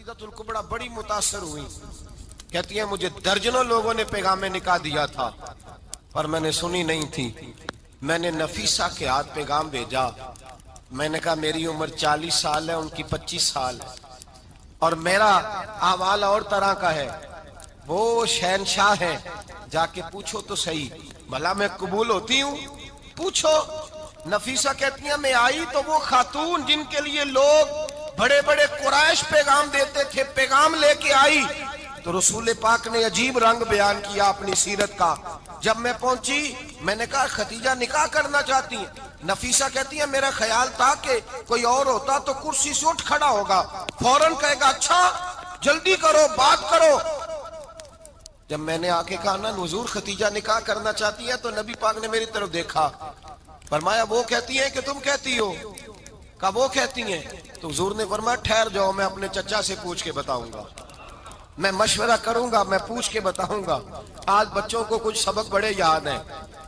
खतीजतुल कुबरा बड़ी मुतासर हुई, कहती है मुझे दर्जनों लोगों ने पैगाम निकाह दिया था पर मैंने सुनी नहीं थी। मैंने नफीसा के हाथ पैगाम भेजा। मैंने कहा मेरी उम्र 40 साल है, उनकी 25 साल है और मेरा अहवाल और तरह का है। वो शहनशाह है, जाके पूछो तो सही, भला मैं कबूल होती हूँ? पूछो। नफीसा कहती है मैं आई तो वो खातून जिनके लिए लोग बड़े बड़े कुरैश पैगाम देते थे, पैगाम लेके आई तो रसूल पाक ने अजीब रंग बयान किया अपनी सीरत का। जब मैं पहुंची मैंने कहा खतीजा निकाह करना चाहती है। नफीसा कहती है मेरा ख्याल था कि कोई और होता तो कुर्सी से उठ खड़ा होगा, फौरन कहेगा अच्छा जल्दी करो बात करो। जब मैंने आके कहा ना हुजूर खतीजा निकाह करना चाहती है तो नबी पाक ने मेरी तरफ देखा, फरमाया वो कहती है कि तुम कहती हो? कहा वो कहती हैं। तो हुजूर ने फरमाया ठहर जाओ, मैं अपने चचा से पूछ के बताऊंगा, मैं मशवरा करूंगा, मैं पूछ के बताऊंगा। आज बच्चों को कुछ सबक बड़े याद हैं।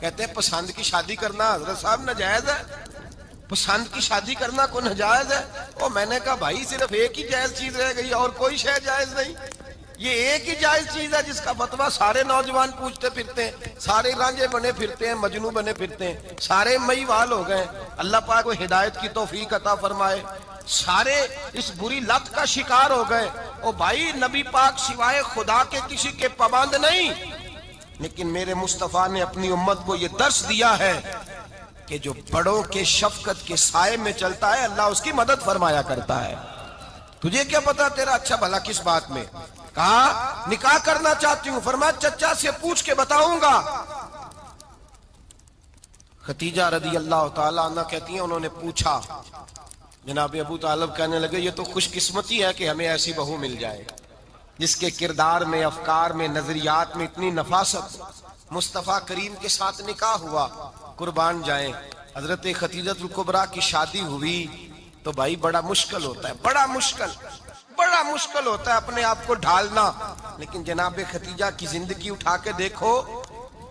कहते हैं पसंद की शादी करना हजरत साहब नाजायज है, पसंद की शादी करना को नाजायज है। और मैंने कहा भाई सिर्फ एक ही जायज चीज रह गई और कोई शय जायज नहीं। ये एक ही जायज चीज है जिसका फतवा सारे नौजवान पूछते फिरते हैं, सारे रांझे बने फिरते हैं, मजनू बने फिरते हैं, सारे मईवाल हो गए। अल्लाह पाक को हिदायत की तौफीक अता फरमाए। सारे इस बुरी लत का शिकार हो गए। ओ भाई नबी पाक सिवाय खुदा के किसी के पाबंद नहीं, लेकिन मेरे मुस्तफा ने अपनी उम्मत को ये दर्स दिया है कि जो बड़ों के शफकत के साए में चलता है अल्लाह उसकी मदद फरमाया करता है। तुझे क्या पता तेरा अच्छा भला किस बात में? कहा निकाह करना चाहती हूँ, फरमाया चचा से पूछ के बताऊंगा। खतीजा रदी अल्लाह ताला अन्हा कहती हैं उन्होंने पूछा। जनाब अबू तालिब कहने लगे ये तो खुशकिस्मती है कि हमें ऐसी बहू मिल जाए जिसके किरदार में, अफकार में, नजरियात में इतनी नफासत। मुस्तफा करीम के साथ निकाह हुआ, कुर्बान जाए। हजरत खतीजतुल कुबरा की शादी हुई तो भाई बड़ा मुश्किल होता है, बड़ा मुश्किल होता है अपने आप को ढालना। लेकिन जनाब खतीजा की जिंदगी उठा के देखो,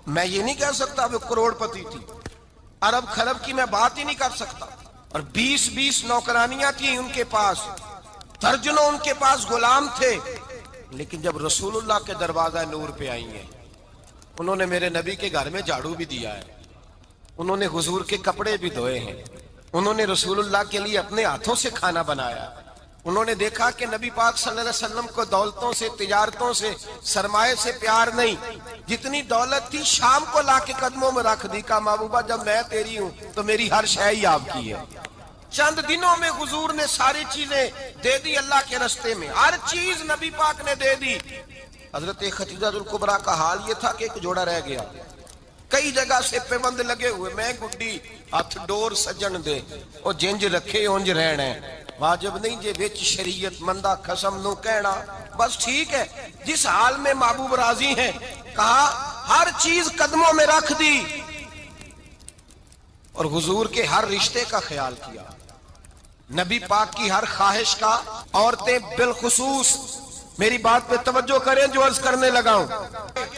मैं ये नहीं कह सकता वो करोड़पति थी, अरब खरब की मैं बात ही नहीं कर सकता। और 20-20 नौकरानियां थी उनके पास, दर्जनों उनके पास गुलाम थे। लेकिन जब रसूलुल्लाह के दरवाजा नूर पे आई हैं, उन्होंने मेरे नबी के घर में झाड़ू भी दिया है, उन्होंने हुजूर के कपड़े भी धोए हैं, उन्होंने रसूलुल्लाह के लिए अपने हाथों से खाना बनाया। उन्होंने देखा कि नबी पाक सल्लल्लाहु अलैहि वसल्लम को दौलतों से, तिजारतों से, सरमाए से प्यार नहीं। जितनी दौलत थी शाम को लाके कदमों में रख दी। कहा महबूबा जब मैं तेरी हूं तो मेरी हर शय ही आपकी है। चंद दिनों में हुजूर ने सारी चीजें दे दी अल्लाह के रास्ते में, हर चीज नबी पाक ने दे दी। हजरत खतीजतुल कुबरा का हाल ये था कि एक जोड़ा रह गया, कई जगह से पेबंद लगे हुए, मैं गुड्डी हथ डोर सजन दे और जिंज रखे उंज रहना है। वाजिब नहीं जे विच शरीयत मंदा खसम नु कहना, बस ठीक है जिस हाल में महबूब राजी हैं। कहा हर चीज कदमों में रख दी और हुजूर के हर रिश्ते का ख्याल किया, नबी पाक की हर ख्वाहिश का। औरतें बिलखुसूस मेरी बात पे तवज्जो करें जो अर्ज करने लगा हूं।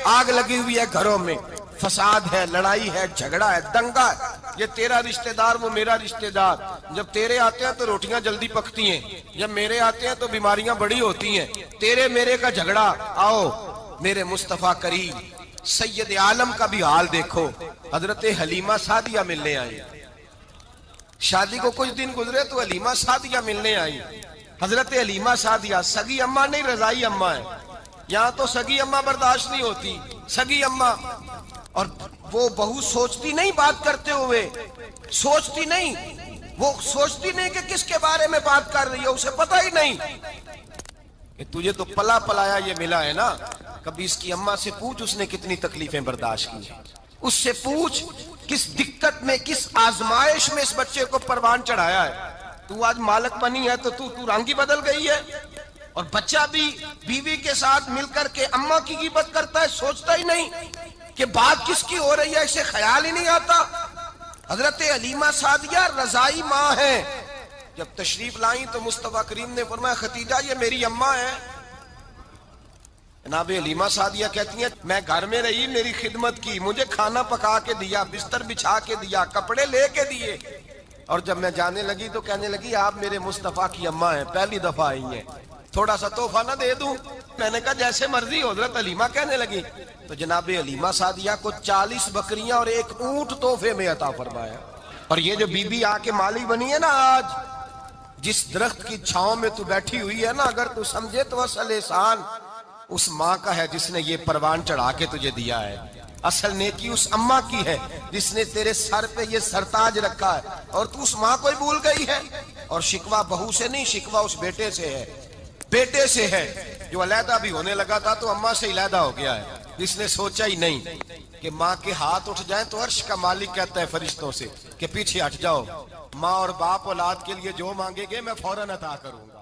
आग लगी हुई है घरों में, फसाद है, लड़ाई है, झगड़ा है, दंगा है। ये तेरा रिश्तेदार वो मेरा रिश्तेदार, जब तेरे आते हैं तो रोटियां जल्दी पकती हैं, जब मेरे आते हैं तो बीमारियां बड़ी होती हैं। तेरे मेरे का झगड़ा। आओ मेरे मुस्तफा करीम सैयद आलम का भी हाल देखो। हजरत हलीमा सादिया मिलने आई, शादी को कुछ दिन गुजरे तो हलीमा सादिया मिलने आई। हजरत हलीमा सादिया सगी अम्मा नहीं रजाई अम्मा है। यहाँ तो सगी अम्मा बर्दाश्त नहीं होती, सगी अम्मा। और वो बहू सोचती नहीं बात करते हुए, सोचती नहीं, वो सोचती नहीं कि किसके बारे में बात कर रही है, उसे पता ही नहीं कि तुझे तो पला पलाया ये मिला है ना। कभी इसकी अम्मा से पूछ उसने कितनी तकलीफें बर्दाश्त की है, उससे पूछ किस दिक्कत में, किस आजमाइश में इस बच्चे को परवान चढ़ाया है। तू आज मालक बनी है तो तू रंग ही बदल गई है। और बच्चा भी बीवी के साथ मिलकर के अम्मा की गिबत करता है, सोचता ही नहीं कि बात किसकी हो रही है, इसे ख्याल ही नहीं आता। हजरत हलीमा सादिया रजाई माँ है। जब तशरीफ लाई तो मुस्तफा करीम ने फरमाया खतीजा ये मेरी अम्मा है। जनाब हलीमा सादिया कहती है मैं घर में रही, मेरी खिदमत की, मुझे खाना पका के दिया, बिस्तर बिछा के दिया, कपड़े लेके दिए। और जब मैं जाने लगी तो कहने लगी आप मेरे मुस्तफा की अम्मा हैं, पहली दफा आई हैं। تھوڑا سا تحفہ نہ دے دوں؟ میں نے کہا جیسے مرضی. حضرت حلیمہ کہنے لگی. تو جناب حلیمہ سعدیہ کو 40 بکریاں اور 1 اونٹ تحفے میں عطا فرمایا. اور یہ جو بی بی آ کے مالی بنی ہے نا آج، جس درخت کی چھاؤں میں تو بیٹھی ہوئی ہے نا، اگر تو سمجھے تو اصل احسان اس ماں کا ہے جس نے یہ پروان چڑھا کے تجھے دیا ہے. اصل نیکی اس اماں کی ہے جس نے تیرے سر پہ یہ سرتاج رکھا ہے، اور تو اس ماں کو ہی بھول گئی ہے. اور شکوہ بہو سے نہیں، شکوہ اس بیٹے سے ہے، بیٹے سے ہے جو علیحدہ بھی ہونے لگا تھا تو اماں سے علیحدہ ہو گیا ہے. جس نے سوچا ہی نہیں کہ ماں کے ہاتھ اٹھ جائیں تو عرش کا مالک کہتا ہے فرشتوں سے کہ پیچھے ہٹ جاؤ، ماں اور باپ اولاد کے لیے جو مانگے گے میں فوراً عطا کروں گا.